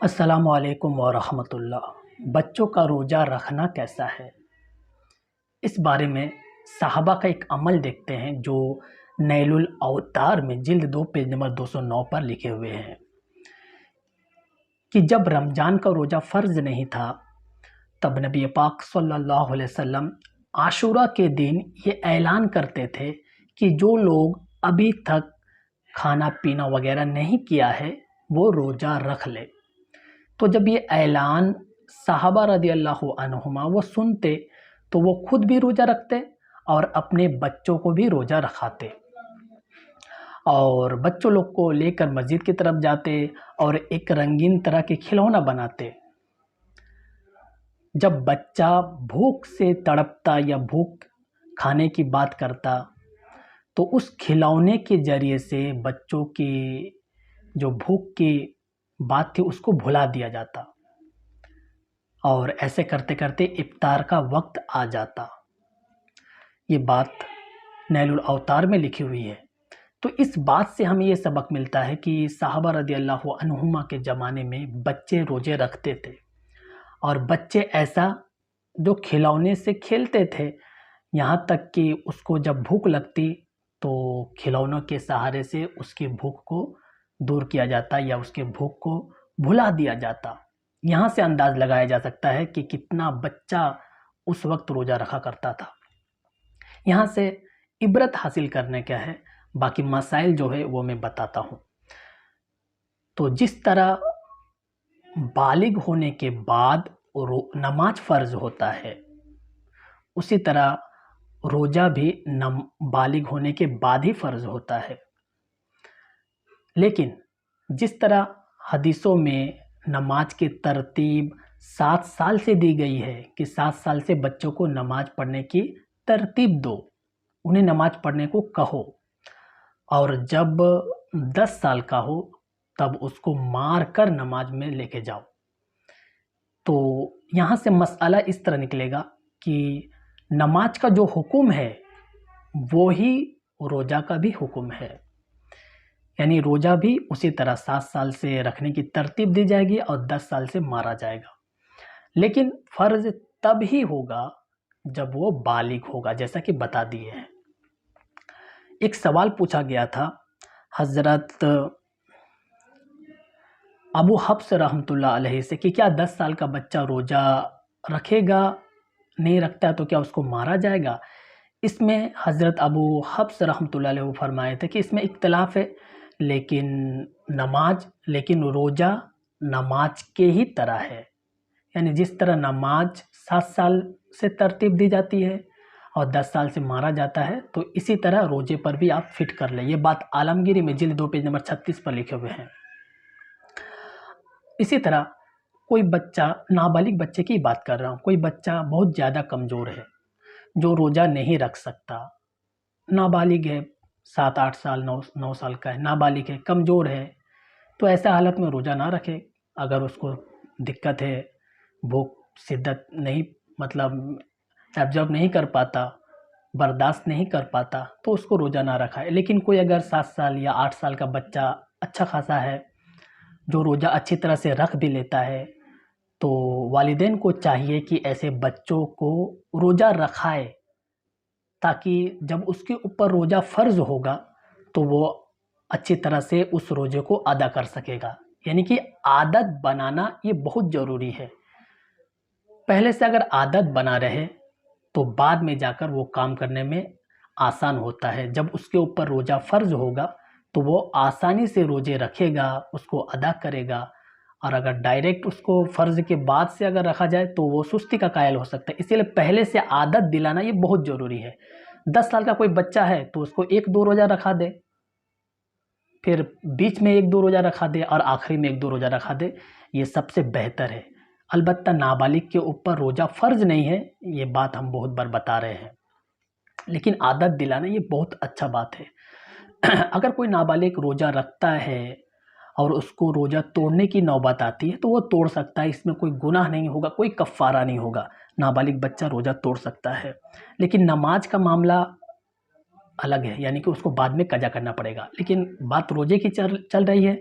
السلام علیکم ورحمۃ اللہ۔ بچوں کا روزہ رکھنا کیسا ہے؟ اس بارے میں صحابہ کا ایک عمل دیکھتے ہیں جو نیل الاوتار میں جلد 2 پیج نمبر 209 پر لکھے ہوئے ہیں کہ جب رمضان کا روزہ فرض نہیں تھا تب نبی پاک صلی اللہ علیہ وسلم عاشورہ کے دن یہ اعلان کرتے تھے کہ جو لوگ ابھی تک کھانا پینا وغیرہ نہیں کیا ہے وہ روزہ رکھ لے۔ تو جب یہ اعلان صحابہ رضی اللہ عنہما وہ سنتے تو وہ خود بھی روزہ رکھتے اور اپنے بچوں کو بھی روزہ رکھاتے، اور بچوں لوگ کو لے کر مسجد کی طرف جاتے اور ایک رنگین طرح کے کھلونا بناتے۔ جب بچہ بھوک سے تڑپتا یا بھوک کھانے کی بات کرتا تو اس کھلونے کے ذریعے سے بچوں کی جو بھوک کی بات تھی اس کو بھلا دیا جاتا، اور ایسے کرتے کرتے افطار کا وقت آ جاتا۔ یہ بات نیل الاوتار میں لکھی ہوئی ہے۔ تو اس بات سے ہمیں یہ سبق ملتا ہے کہ صحابہ رضی اللہ عنہما کے زمانے میں بچے روزے رکھتے تھے، اور بچے ایسا جو کھلونے سے کھیلتے تھے، یہاں تک کہ اس کو جب بھوک لگتی تو کھلونوں کے سہارے سے اس کی بھوک کو دور کیا جاتا یا اس کے بھوک کو بھلا دیا جاتا۔ یہاں سے انداز لگایا جا سکتا ہے کہ کتنا بچہ اس وقت روزہ رکھا کرتا تھا۔ یہاں سے عبرت حاصل کرنے کا ہے، باقی مسائل جو ہے وہ میں بتاتا ہوں۔ تو جس طرح بالغ ہونے کے بعد نماز فرض ہوتا ہے، اسی طرح روزہ بھی بالغ ہونے کے بعد ہی فرض ہوتا ہے۔ لیکن جس طرح حدیثوں میں نماز کی ترتیب 7 سال سے دی گئی ہے کہ 7 سال سے بچوں کو نماز پڑھنے کی ترتیب دو، انہیں نماز پڑھنے کو کہو، اور جب 10 سال کا ہو تب اس کو مار کر نماز میں لے کے جاؤ، تو یہاں سے مسئلہ اس طرح نکلے گا کہ نماز کا جو حکم ہے وہی روزہ کا بھی حکم ہے، یعنی روزہ بھی اسی طرح 7 سال سے رکھنے کی ترتیب دی جائے گی اور 10 سال سے مارا جائے گا، لیکن فرض تب ہی ہوگا جب وہ بالغ ہوگا، جیسا کہ بتا دیے ہیں۔ ایک سوال پوچھا گیا تھا حضرت ابو حفص رحمۃ اللہ علیہ سے کہ کیا 10 سال کا بچہ روزہ رکھے گا، نہیں رکھتا ہے تو کیا اس کو مارا جائے گا؟ اس میں حضرت ابو حفص رحمۃ اللہ علیہ فرمائے تھے کہ اس میں اختلاف ہے، لیکن روزہ نماز کے ہی طرح ہے، یعنی جس طرح نماز 7 سال سے ترتیب دی جاتی ہے اور 10 سال سے مارا جاتا ہے، تو اسی طرح روزے پر بھی آپ فٹ کر لیں۔ یہ بات عالمگیری میں جلد 2 پیج نمبر 36 پر لکھے ہوئے ہیں۔ اسی طرح کوئی بچہ، نابالغ بچے کی بات کر رہا ہوں، کوئی بچہ بہت زیادہ کمزور ہے جو روزہ نہیں رکھ سکتا، نابالغ ہے، 7-8 سال 9 سال کا ہے، نابالغ ہے، کمزور ہے، تو ایسا حالت میں روزہ نہ رکھے۔ اگر اس کو دقت ہے، بھوک شدت نہیں ایبزرو نہیں کر پاتا، برداشت نہیں کر پاتا، تو اس کو روزہ نہ رکھائے۔ لیکن کوئی اگر 7 سال یا 8 سال کا بچہ اچھا خاصا ہے جو روزہ اچھی طرح سے رکھ بھی لیتا ہے، تو والدین کو چاہیے کہ ایسے بچوں کو روزہ رکھائے، تاکہ جب اس کے اوپر روزہ فرض ہوگا تو وہ اچھی طرح سے اس روزے کو ادا کر سکے گا۔ یعنی کہ عادت بنانا یہ بہت ضروری ہے۔ پہلے سے اگر عادت بنا رہے تو بعد میں جا کر وہ کام کرنے میں آسان ہوتا ہے۔ جب اس کے اوپر روزہ فرض ہوگا تو وہ آسانی سے روزے رکھے گا، اس کو ادا کرے گا، اور اگر ڈائریکٹ اس کو فرض کے بعد سے اگر رکھا جائے تو وہ سستی کا قائل ہو سکتا ہے۔ اسی لیے پہلے سے عادت دلانا یہ بہت ضروری ہے۔ 10 سال کا کوئی بچہ ہے تو اس کو 1-2 روزہ رکھا دے، پھر بیچ میں 1-2 روزہ رکھا دے، اور آخری میں 1-2 روزہ رکھا دے، یہ سب سے بہتر ہے۔ البتہ نابالغ کے اوپر روزہ فرض نہیں ہے، یہ بات ہم بہت بار بتا رہے ہیں، لیکن عادت دلانا یہ بہت اچھا بات ہے۔ اگر کوئی نابالغ روزہ رکھتا ہے اور اس کو روزہ توڑنے کی نوبت آتی ہے تو وہ توڑ سکتا ہے، اس میں کوئی گناہ نہیں ہوگا، کوئی کفارہ نہیں ہوگا، نابالغ بچہ روزہ توڑ سکتا ہے۔ لیکن نماز کا معاملہ الگ ہے، یعنی کہ اس کو بعد میں قضا کرنا پڑے گا۔ لیکن بات روزے کی چل رہی ہے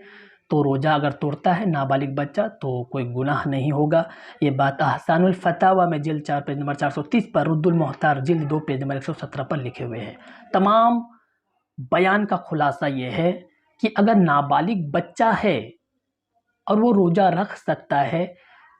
تو روزہ اگر توڑتا ہے نابالغ بچہ تو کوئی گناہ نہیں ہوگا۔ یہ بات احسان الفتاویٰ میں جلد 4 پیج نمبر 430 پر، رد المحتار جلد 2 پیج نمبر 117 پر لکھے ہوئے ہیں۔ تمام بیان کا خلاصہ یہ ہے کہ اگر نابالغ بچہ ہے اور وہ روزہ رکھ سکتا ہے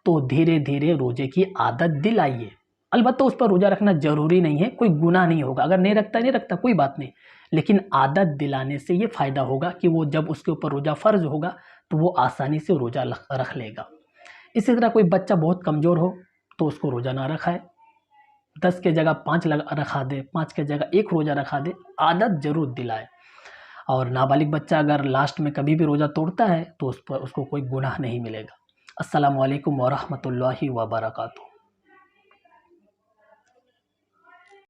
تو دھیرے دھیرے روزے کی عادت دلائیے۔ البتہ اس پر روزہ رکھنا ضروری نہیں ہے، کوئی گناہ نہیں ہوگا، اگر نہیں رکھتا کوئی بات نہیں، لیکن عادت دلانے سے یہ فائدہ ہوگا کہ وہ جب اس کے اوپر روزہ فرض ہوگا تو وہ آسانی سے روزہ رکھ لے گا۔ اسی طرح کوئی بچہ بہت کمزور ہو تو اس کو روزہ نہ رکھائے، 10 کے جگہ 5 رکھا دے، 5 کے جگہ 1 روزہ رکھا دے، عادت ضرور دلائے۔ اور نابالغ بچہ اگر لاسٹ میں کبھی بھی روزہ توڑتا ہے تو اس کو کوئی گناہ نہیں ملے گا۔ السلام علیکم ورحمۃ اللہ وبرکاتہ۔